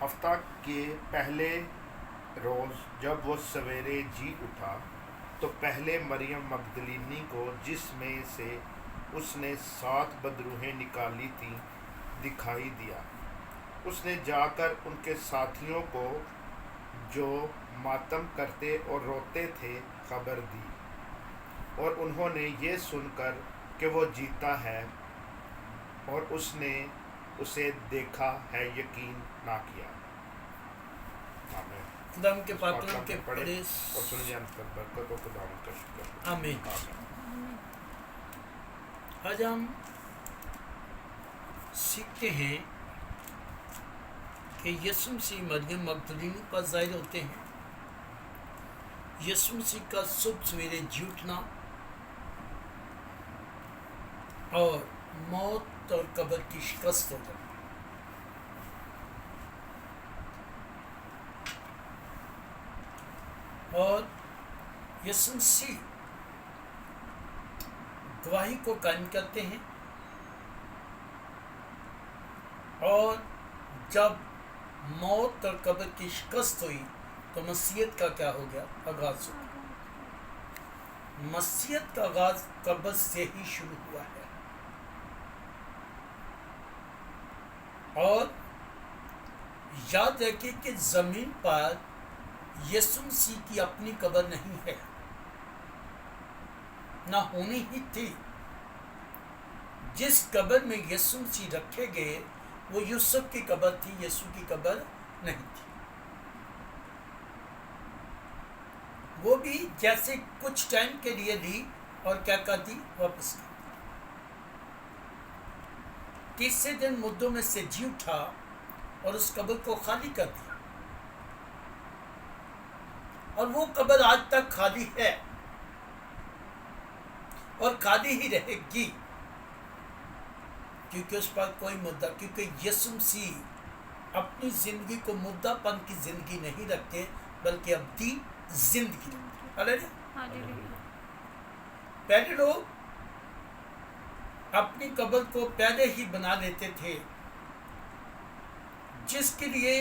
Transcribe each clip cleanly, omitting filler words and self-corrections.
ہفتہ کے پہلے روز جب وہ سویرے جی اٹھا تو پہلے مریم مگدلینی کو، جس میں سے اس نے 7 بدروحیں نکالی تھیں، دکھائی دیا۔ اس نے جا کر ان کے ساتھیوں کو جو ماتم کرتے اور روتے تھے خبر دی، اور انہوں نے یہ سن کر کہ وہ جیتا ہے اور اس نے اسے دیکھا ہے یقین نہ کیا۔ آمین۔ خدا کے پاتروں کے پڑھے بڑے اور سن جان پر برکت و خداوند کا شکر۔ آمین۔ آج ہم سیکھتے ہیں کہ یسوع مسیح مریم مگدلینی پر ظاہر ہوتے ہیں۔ یسوع مسیح کا صبح سویرے جی اٹھنا اور موت اور قبر کی شکست ہو جانا۔ اور یسوع مسیح گواہی کو قائم کرتے ہیں، اور جب موت اور قبر کی شکست ہوئی تو مسیحیت کا کیا ہو گیا؟ آغاز ہو گیا۔ مسیحیت کا آغاز قبر سے ہی شروع ہوا ہے، اور یاد رکھیے کہ زمین پر یسوع مسیح کی اپنی قبر نہیں ہے، نہ ہونی ہی تھی۔ جس قبر میں یسوع مسیح رکھے گئے وہ یوسف کی قبر تھی، یسوع کی قبر نہیں تھی۔ وہ بھی جیسے کچھ ٹائم کے لیے لی اور کیا کر دی؟ واپس کر دی۔ تیسرے دن مردوں میں سے جی اٹھا اور اس قبر کو خالی کر دیا، اور وہ قبر آج تک خالی ہے اور خالی ہی رہے گی، کیونکہ اس پر کوئی مدعا، کیونکہ یسوع مسیح اپنی زندگی کو مدعا پن کی زندگی نہیں رکھتے بلکہ ابدی زندگی رکھتے۔ پہلے لوگ اپنی قبر کو پہلے ہی بنا لیتے تھے، جس کے لیے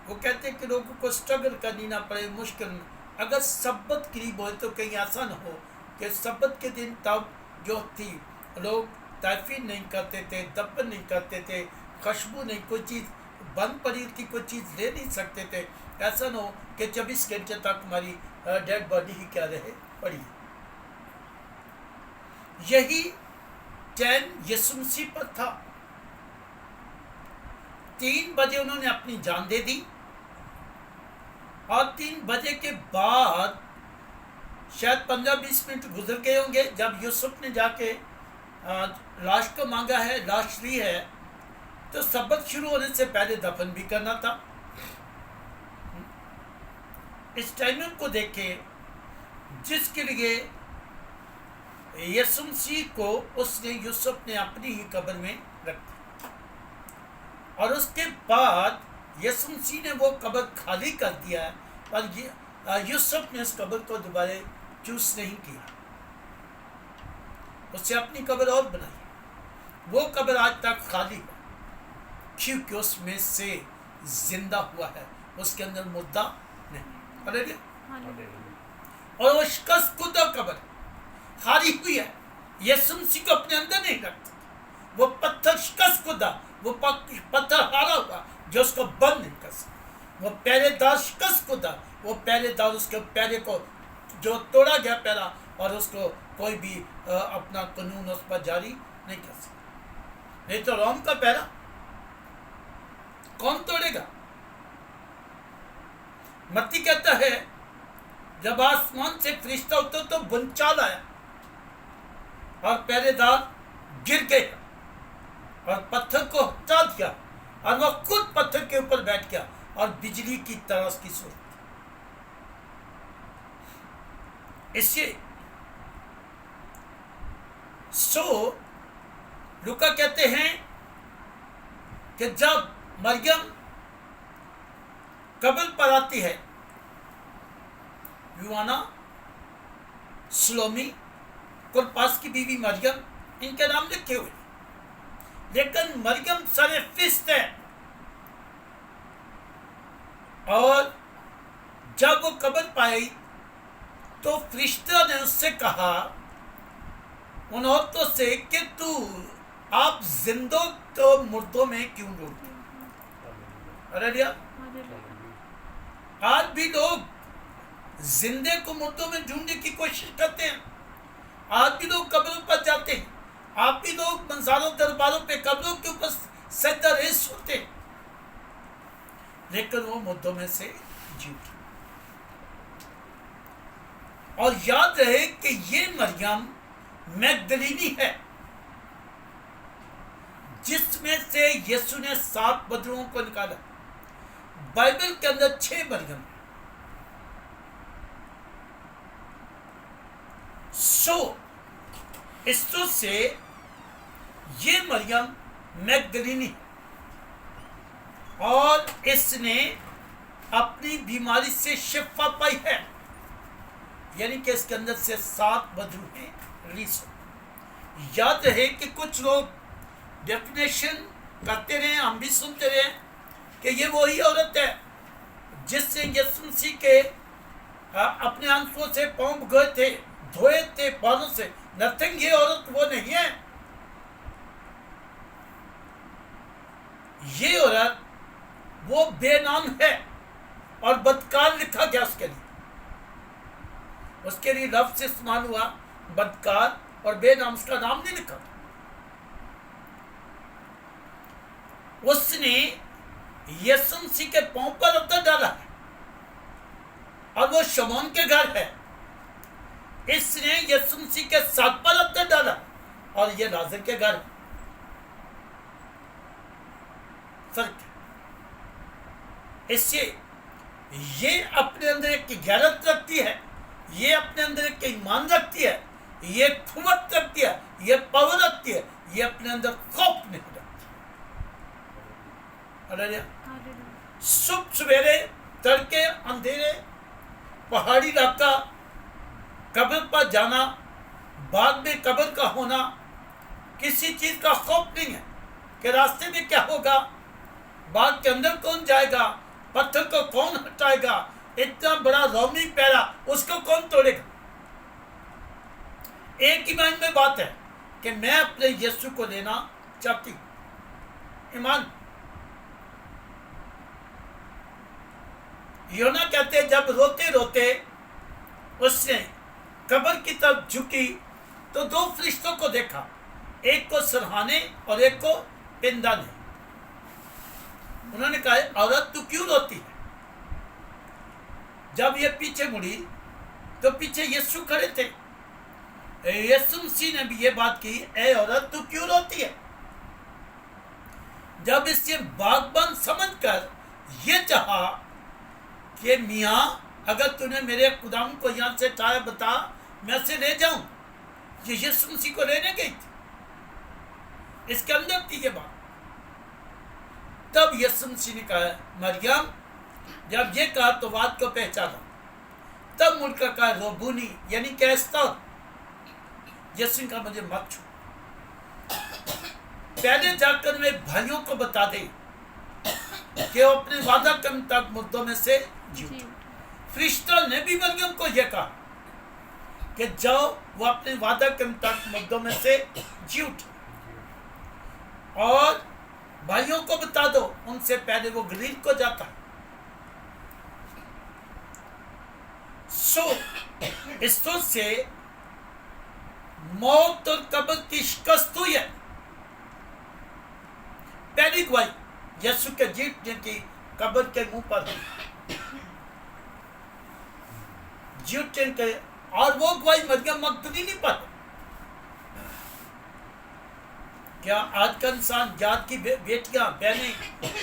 وہ کہتے کہ لوگوں کو سٹرگل کرنی نہ پڑے، مشکل نہ۔ اگر سبت قریب ہوئے تو کہیں ایسا نہ ہو کہ سبت کے دن تب جو تھی لوگ تحفین نہیں کرتے تھے، دفن نہیں کرتے تھے، خوشبو نہیں، کوئی چیز بند پڑی تھی، کوئی چیز لے نہیں سکتے تھے۔ ایسا نہ ہو کہ 24 گھنٹے تک ہماری ڈیڈ باڈی ہی کیا رہے پڑی۔ یہی چین یسوع مسیح پر تھا۔ 3 بجے انہوں نے اپنی جان دے دی، اور 3 بجے کے بعد شاید 15-20 منٹ گزر گئے ہوں گے جب یوسف نے جا کے لاش کو مانگا ہے، لاش لی ہے، تو سبت شروع ہونے سے پہلے دفن بھی کرنا تھا۔ اس ٹائمنگ کو دیکھیں جس کے لیے یسوع مسیح کو اس نے یوسف نے اپنی ہی قبر میں رکھ دیا، اور اس کے بعد یسوع مسیح نے وہ قبر خالی کر دیا ہے، اور یوسف نے اس قبر کو دوبارہ چوز نہیں کیا، اس سے اپنی قبر اور بنائی۔ وہ قبر آج تک خالی ہے کیونکہ اس میں سے زندہ ہوا ہے، اس کے اندر مردہ نہیں۔ اور وہ شکست کدہ قبر خالی ہوئی ہے، یسوع مسیح کو اپنے اندر نہیں رکھتا۔ وہ پتھر شکست کدہ، وہ پتھر ہارا ہوا جو اس کو بند نہیں کر سکتا۔ وہ پہلے دار شکست کدہ، وہ پہلے دار اس کے پہلے کو جو توڑا گیا پہلا، اور اس کو کوئی بھی اپنا قانون اس پر جاری نہیں کر سکتا۔ نہیں تو روم کا پہلا کون توڑے گا؟ متی کہتا ہے جب آسمان سے فرشتہ اترا تو بنچال آیا اور پہلے دار گر گئے اور پتھر کو ہٹا دیا، اور وہ خود پتھر کے اوپر بیٹھ گیا اور بجلی کی طرح اس کی صورت۔ اس لیے لوکا کہتے ہیں کہ جب مریم قبر پر آتی ہے، یوانا، سلومی، کلپاس کی بیوی مریم، ان کے نام لکھے ہوئے، لیکن مریم سر فست ہے، اور جب وہ قبر پائی تو فرشتہ نے اس سے کہا ان عورتوں سے کہ آپ زندوں کو مردوں میں کیوں ڈھونڈتے ہیں؟ آج بھی لوگ زندے کو مردوں میں ڈھونڈنے کی کوشش کرتے ہیں. آج بھی لوگ قبروں پر جاتے ہیں. آپ بھی لوگ منظاروں درباروں پہ قبروں کے اوپر سجدہ ریز ہوتے ہیں، لیکن وہ مردوں میں سے جی اٹھے. اور یاد رہے کہ یہ مریم مگدلینی ہے جس میں سے یسوع نے 7 بدروؤں کو نکالا. بائبل کے اندر 6 مریم. اس تو سے یہ مریم مگدلینی اور اس نے اپنی بیماری سے شفا پائی ہے، یعنی کہ اس کے اندر سے 7 بدروہیں ریلیز ہو. یاد رہے کہ کچھ لوگ ڈیفینیشن کرتے رہے، ہم بھی سنتے رہے کہ یہ وہی عورت ہے جس نے یسوع مسیح کے اپنے آنکھوں سے پاؤں بھگوئے تھے، دھوئے تھے بالوں سے. نتھنگ، یہ عورت وہ نہیں ہے. یہ عورت وہ بے نام ہے اور بدکار لکھا گیا اس کے لیے. اس کے لیے لفظ استعمال ہوا بدکار، اور بے نام اس کا نام نہیں لکھا. اس نے یسوع مسیح کے پاؤں پر عطر ڈالا ہے اور وہ شمعون کے گھر ہے. اس نے یسوع مسیح کے ساتھ پر عطر ڈالا اور یہ لازر کے گھر. فرق ہے. اس سے یہ اپنے اندر ایک غیرت رکھتی ہے، یہ اپنے اندر ایک ایمان رکھتی ہے، یہ قوت رکھتی ہے، یہ پاور رکھتی ہے، یہ اپنے اندر خوف نہیں رکھتی. صبح سویرے، تڑکے، اندھیرے، پہاڑی علاقہ، قبر پر جانا، بعد میں قبر کا ہونا، کسی چیز کا خوف نہیں ہے کہ راستے میں کیا ہوگا، باغ کے اندر کون جائے گا، پتھر کو کون ہٹائے گا، اتنا بڑا رومی پیرا اس کو کون توڑے گا. ایک ہی مائنڈ میں بات ہے کہ میں اپنے یسوع کو لینا چاہتی ہوں. ایمان. یونا کہتے جب روتے روتے اس نے قبر کی طرف جھکی تو 2 فرشتوں کو دیکھا، ایک کو سرہانے اور ایک کو پندانے. انہوں نے کہا عورت تو کیوں روتی ہے؟ جب یہ پیچھے مڑی تو پیچھے یسوع کھڑے تھے. یسوع مسیح نے بھی یہ بات کی، اے عورت تو کیوں روتی ہے؟ جب اس سے باغبان سمجھ کر یہ چاہا کہ میاں اگر تو نے میرے خداوند کو یہاں سے ٹایا بتا، میں اسے لے جاؤں. یہ یسوع مسیح کو لینے گئی تھی، اس کے اندر تھی یہ بات. تب یسوع مسیح نے کہا مریم. جب یہ کہا تو بات کو پہچانا. تب مڑ کر کہا روبونی، یعنی کہستا. یسوع کا مجھے مت چھو، پہلے جا کر میرے بھائیوں کو بتا دے کہ وہ اپنے وعدہ کے مطابق مردوں میں سے جی اٹھے. فرشتہ نے بھی مریم کو یہ کہا کہ جاؤ وہ اپنے وعدہ کے مطابق مردوں میں سے جی اٹھے، اور بھائیوں کو بتا دو ان سے پہلے وہ گلیل کو جاتا ہے. اس تو سے موت اور قبر کی شکست ہوئی ہے. پہلی گواہی یسوع کے جی اٹھنے کی قبر کے منہ پر جی اٹھنے کے، اور وہ گواہی مریم مگدلینی پر. کیا آج کا انسان جات کی بیٹیاں بہنیں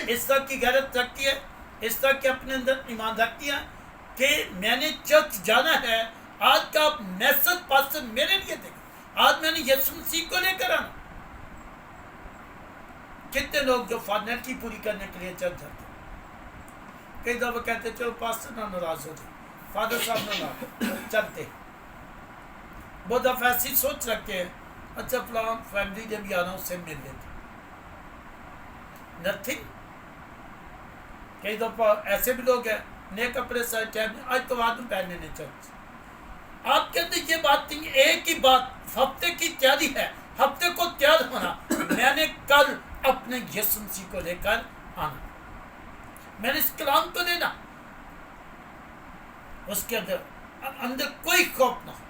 اس طرح کی غیرت رکھتی ہے، اس طرح کے اپنے اندر ایمان رکھتی ہیں کہ میں نے چرچ جانا ہے، آج کا میسج پاسٹر میرے لیے دے گا، آج میں نے یسوع مسیح کو لے کر آنا. کتنے لوگ جو فارمیلٹی پوری کرنے کے لیے چرچ جاتے ہیں، کئی دفعہ کہتے چلو پاسٹر نہ ناراض ہو جائے، فادر صاحب نہ ناراض، چلتے. بہت دفعہ ایسی سوچ رکھتے ہیں اچھا فلاں فیملی جب بھی آنا اس سے مل لیتے. نتھنگ. کئی دفعہ ایسے بھی لوگ ہیں نئے کپڑے سارے ٹائم آج تو بعد میں پہننے نہیں چاہتے. آپ کے اندر یہ بات نہیں, ایک ہی بات ہفتے کی تیاری ہے, ہفتے کو تیار ہونا. میں نے کل اپنے یسوع مسیح کو لے کر آنا, میں نے اس کلام کو لینا, اس کے اندر کوئی خوف نہ ہو,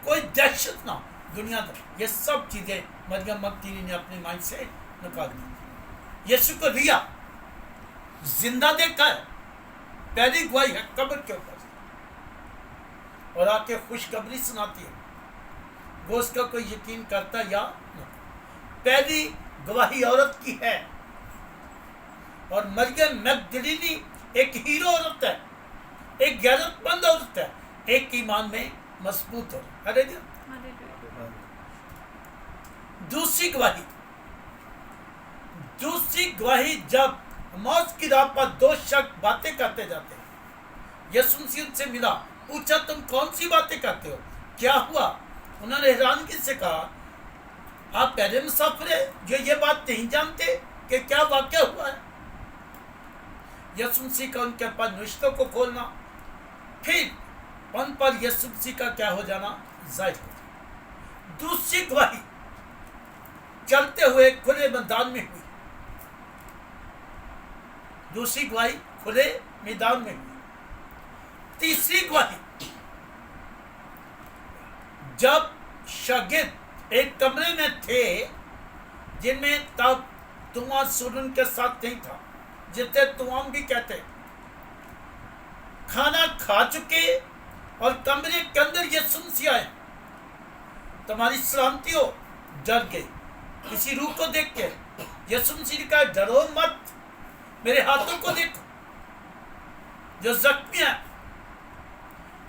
کوئی دہشت نہ ہو. دنیا کا یہ سب چیزیں مریم مگدلینی نے اپنے مائنڈ سے نکال دی. یسوع کو لیا, زندہ دیکھا ہے, پہلی گواہی ہے قبر کے اوپر, اور آ کے خوشخبری سناتی ہے. وہ اس کا کوئی یقین کرتا یا نہ. پہلی گواہی عورت کی ہے, اور مریم مگدلینی ایک ہیرو عورت ہے, ایک غیرت مند عورت ہے, ایک ایمان میں مضبوط عورت ہے. دوسری گواہی جب موت کی راہ پر دو شخص باتیں کرتے جاتے ہیں, یسوع مسیح ان سے ملا, پوچھا تم کون سی باتیں کرتے ہو, کیا ہوا؟ انہوں نے حیرانگی سے کہا آپ پہلے مسافر ہیں جو یہ بات نہیں جانتے کہ کیا واقعہ ہوا ہے. یسوع مسیح کا ان کے پاس نوشتوں کو کھولنا, پھر ان پر یسوع مسیح کا کیا ہو جانا ظاہر ہو. دوسری گواہی چلتے ہوئے کھلے میدان میں ہوئی, دوسری گواہی کھلے میدان میں ہوئی. تیسری گواہی جب شاگرد ایک کمرے میں تھے جن میں تب دھواں سورن کے ساتھ نہیں تھا, جسے دھواں بھی کہتے, کھانا کھا چکے اور کمرے کے اندر یسوع مسیح آئے, تمہاری سلامتی ہو, ڈر گئے کسی روح کو دیکھ کے. یسوع مسیح نے کہا ڈرو مت, میرے ہاتھوں کو دیکھو جو زخمی ہے.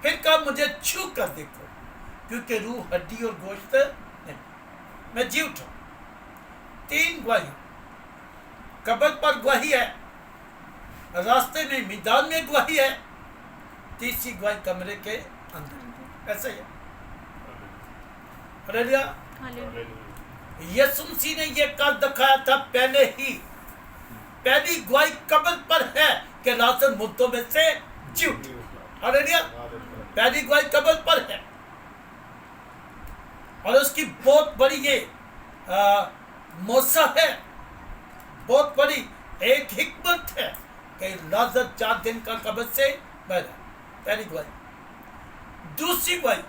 پھر کہا مجھے چھو کر دیکھو کیونکہ روح ہڈی اور گوشت نہیں, میں جی اٹھا. تین گواہی, قبر پر گواہی ہے, راستے میں میدان میں گواہی ہے, تیسری گواہی کمرے کے اندر. ایسا ہی ہے. یسوع مسیح نے یہ کر دکھایا تھا پہلے ہی. پہلی گواہی قبر پر ہے کہ لازر مردوں میں سے جی اٹھا. پہلی گواہی قبر پر ہے, اور اس کی بہت بڑی یہ موسیٰ ہے, بہت بڑی ایک حکمت ہے کہ لازر 4 دن کا قبر سے باہر. پہلی گواہی. دوسری گواہی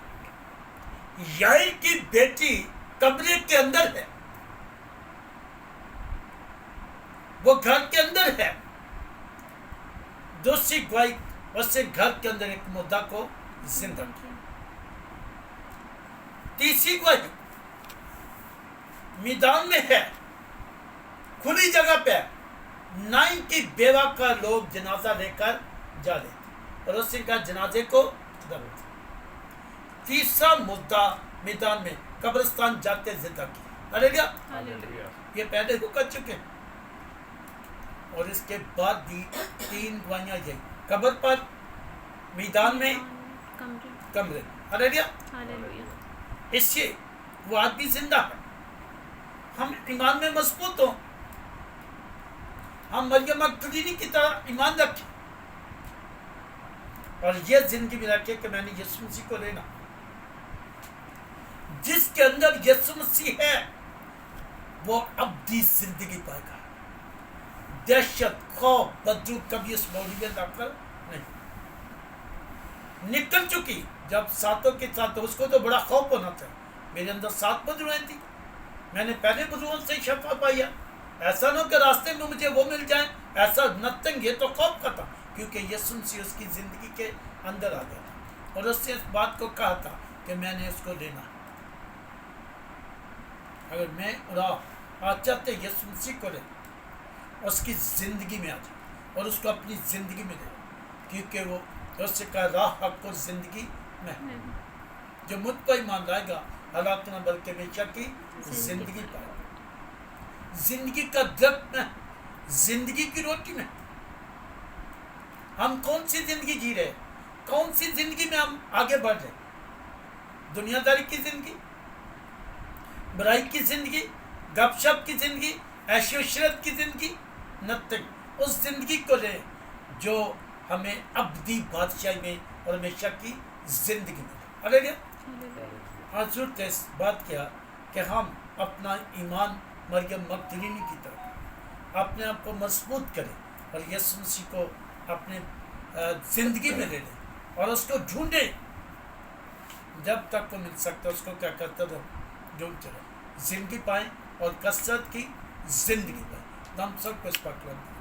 یائر کی بیٹی کمرے کے اندر ہے, وہ گھر کے اندر ہے. دوسری گواہی اس نے گھر کے اندر ایک مردہ کو زندہ کیا. تیسری گواہی میدان میں ہے, کھلی جگہ پہ, نائن کی بیوہ کا لوگ جنازہ لے کر جا رہے تھے, اور اس نے کہا جنازے کو دبو. تیسرا مردہ میدان میں قبرستان جاتے زندہ کیا. ہلیلویا. یہ پہلے وہ کر چکے ہیں. اور اس کے بعد بھی 3 گواہیاں یہ, قبر پر, میدان میں, کمرے. ہلیلویا. اس سے وہ آدمی زندہ ہے. ہم ایمان میں مضبوط ہوں, ہم مریم مگدلینی کی طرح ایمان رکھیں, اور یہ زندگی میں رکھے کہ میں نے یسوع مسیح کو لینا. جس کے اندر یسوع مسیح ہے وہ ابدی زندگی پائے گا. دہشت, خوف, بدرو کبھی اس باڈی میں داخل نہیں. نکل چکی جب ساتوں کے ساتھ, اس کو تو بڑا خوف ہونا تھا. میرے اندر 7 بدروہیں تھی, میں نے پہلے بدروؤں سے شفا پائی ہے, ایسا نہ کہ راستے میں مجھے وہ مل جائیں, ایسا نتنگ. یہ تو خوف کا تھا کیونکہ یسوع مسیح اس کی زندگی کے اندر آ گیا تھا, اور اس نے اس بات کو کہا تھا کہ میں نے اس کو لینا ہے. اگر میں آج چاہتے یسوع مسیح کو لے, اس کی زندگی میں آ جائے اور اس کو اپنی زندگی میں دے, کیونکہ وہ اس سے کہا راہ حق اور زندگی میں, جو مجھ پر ایمان لائے گا ہلاک نہ بلکہ ہمیشہ کی زندگی پائے گا. زندگی کا درخت میں, زندگی کی روٹی میں. ہم کون سی زندگی جی رہے, کون سی زندگی میں ہم آگے بڑھ رہے؟ دنیا داری کی زندگی, برائی کی زندگی, گپ شپ کی زندگی, عیش و عشرت کی زندگی؟ نتنگ. اس زندگی کو لیں جو ہمیں ابدی بادشاہی میں اور ہمیشہ کی زندگی میں اگر حضور نے اس بات کیا کہ ہم اپنا ایمان مریم مگدلینی کی طرف اپنے آپ کو مضبوط کریں اور یسوع مسیح کو اپنے زندگی میں لے لیں اور اس کو ڈھونڈیں جب تک وہ مل سکتا ہے اس کو کیا کرتا رہو ڈھونڈتے رہو زندگی پائیں اور کثرت کی زندگی پائیں ہم سب کو اس پر کلام